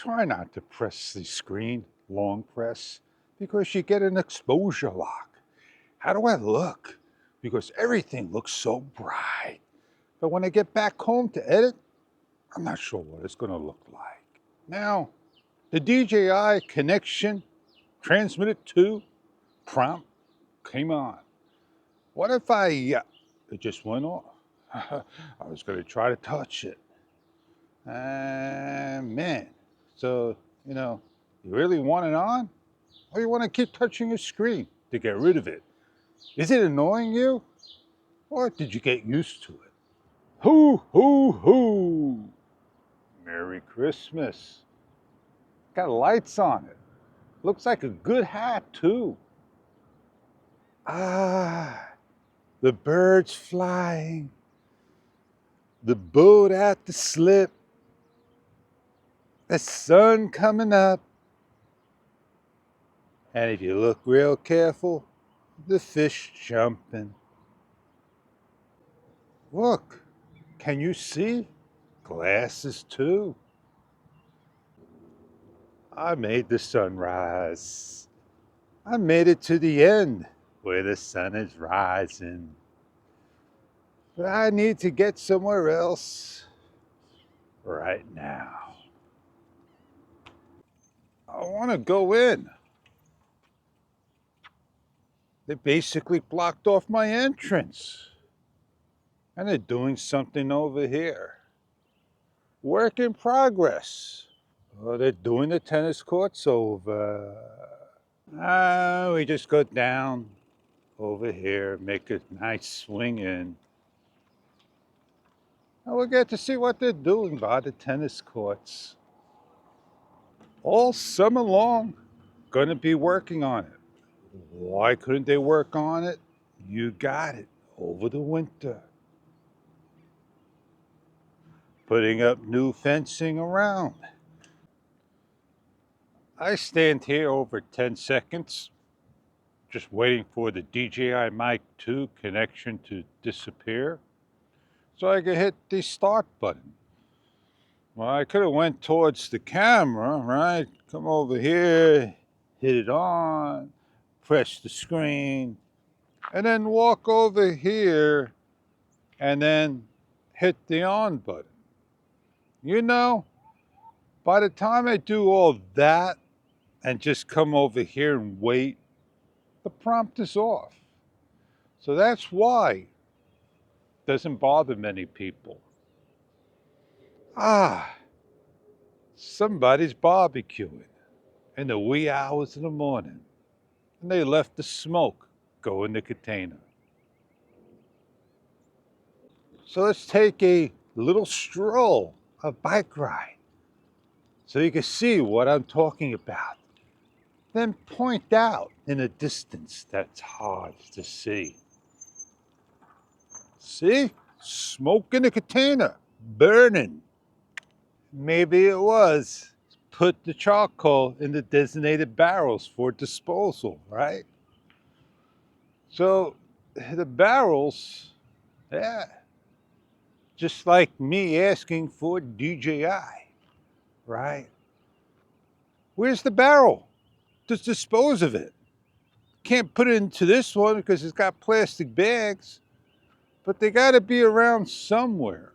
Try not to press the screen, long press, because you get an exposure lock. How do I look? Because everything looks so bright. But when I get back home to edit, I'm not sure what it's going to look like. Now, the DJI connection transmitted to prompt came on. What if it just went off? I was going to try to touch it. Man, so, you really want it on? Or you want to keep touching your screen to get rid of it? Is it annoying you? Or did you get used to it? Hoo, hoo, hoo! Merry Christmas. Got lights on it. Looks like a good hat, too. Ah, the birds flying. The boat at the slip. The sun coming up. And if you look real careful, the fish jumping. Look, can you see? Glasses too. I made the sunrise. I made it to the end where the sun is rising. But I need to get somewhere else right now. I want to go in. They basically blocked off my entrance. And they're doing something over here. Work in progress. Oh, they're doing the tennis courts over. We just go down over here, make a nice swing in. And we'll get to see what they're doing by the tennis courts. All summer long, gonna be working on it. Why couldn't they work on it? You got it, over the winter. Putting up new fencing around. I stand here over 10 seconds, just waiting for the DJI Mic 2 connection to disappear, so I can hit the start button. Well, I could have went towards the camera, right? Come over here, hit it on, press the screen, and then walk over here and then hit the on button. By the time I do all that and just come over here and wait, the prompt is off. So that's why it doesn't bother many people. Somebody's barbecuing in the wee hours of the morning, and they left the smoke go in the container. So let's take a little stroll, a bike ride, so you can see what I'm talking about. Then point out in a distance that's hard to see. See? Smoke in the container, burning. Maybe it was. Put the charcoal in the designated barrels for disposal, right? So the barrels, just like me asking for DJI, right? Where's the barrel? Just dispose of it. Can't put it into this one because it's got plastic bags, but they got to be around somewhere.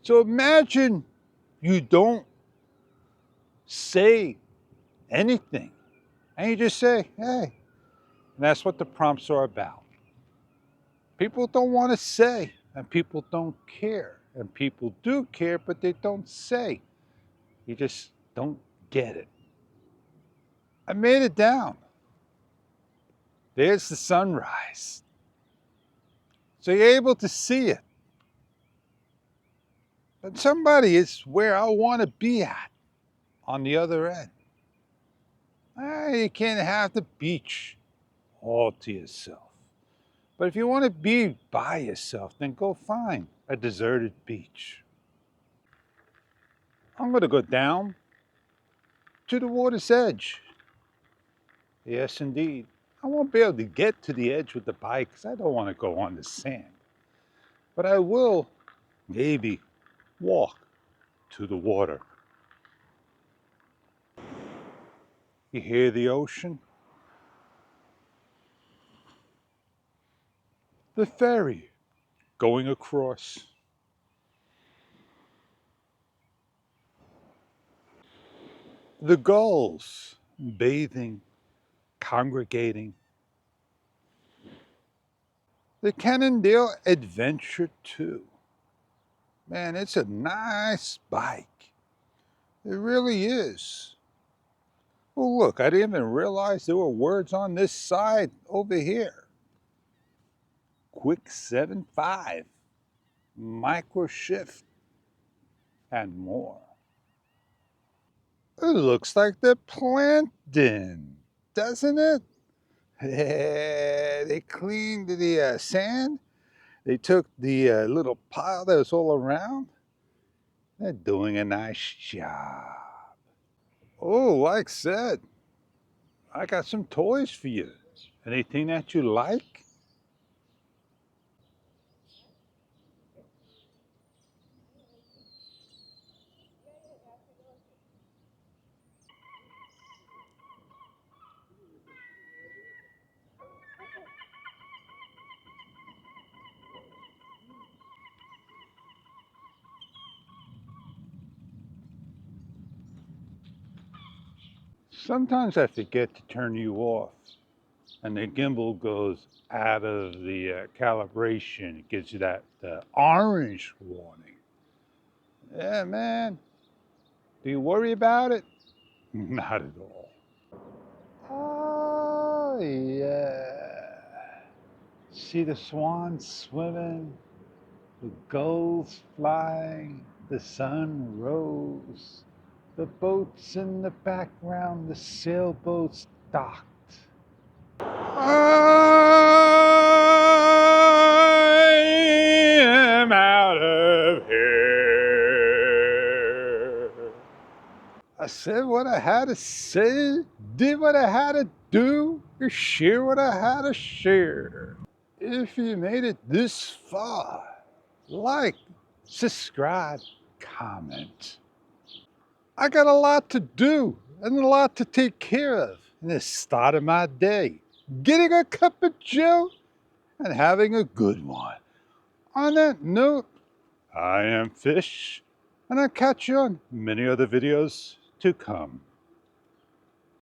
So imagine you don't say anything and you just say, hey. And that's what the prompts are about. People don't want to say, and people don't care. And people do care, but they don't say. You just don't get it. I made it down. There's the sunrise. So you're able to see it. But somebody is where I want to be at on the other end. You can't have the beach all to yourself. But if you want to be by yourself, then go find a deserted beach. I'm going to go down to the water's edge. Yes, indeed. I won't be able to get to the edge with the bike because I don't want to go on the sand. But I will maybe walk to the water. You hear the ocean? The ferry going across. The gulls bathing, congregating. The Cannondale Adventure 2. Man, it's a nice bike. It really is. Oh, look, I didn't even realize there were words on this side over here. Quick 7.5, micro shift, and more. It looks like they're planting, doesn't it? They cleaned the sand. They took the little pile that was all around. They're doing a nice job. Oh, like I said, I got some toys for you. Anything that you like? Sometimes I forget to turn you off, and the gimbal goes out of the calibration. It gives you that orange warning. Yeah, man. Do you worry about it? Not at all. Oh, yeah. See the swans swimming, the gulls flying, the sun rose, the boats in the background, the sailboats docked. I am out of here. I said what I had to say, did what I had to do, and share what I had to share. If you made it this far, like, subscribe, comment. I got a lot to do and a lot to take care of in the start of my day. Getting a cup of joe and having a good one. On that note, I am Fish, and I'll catch you on many other videos to come.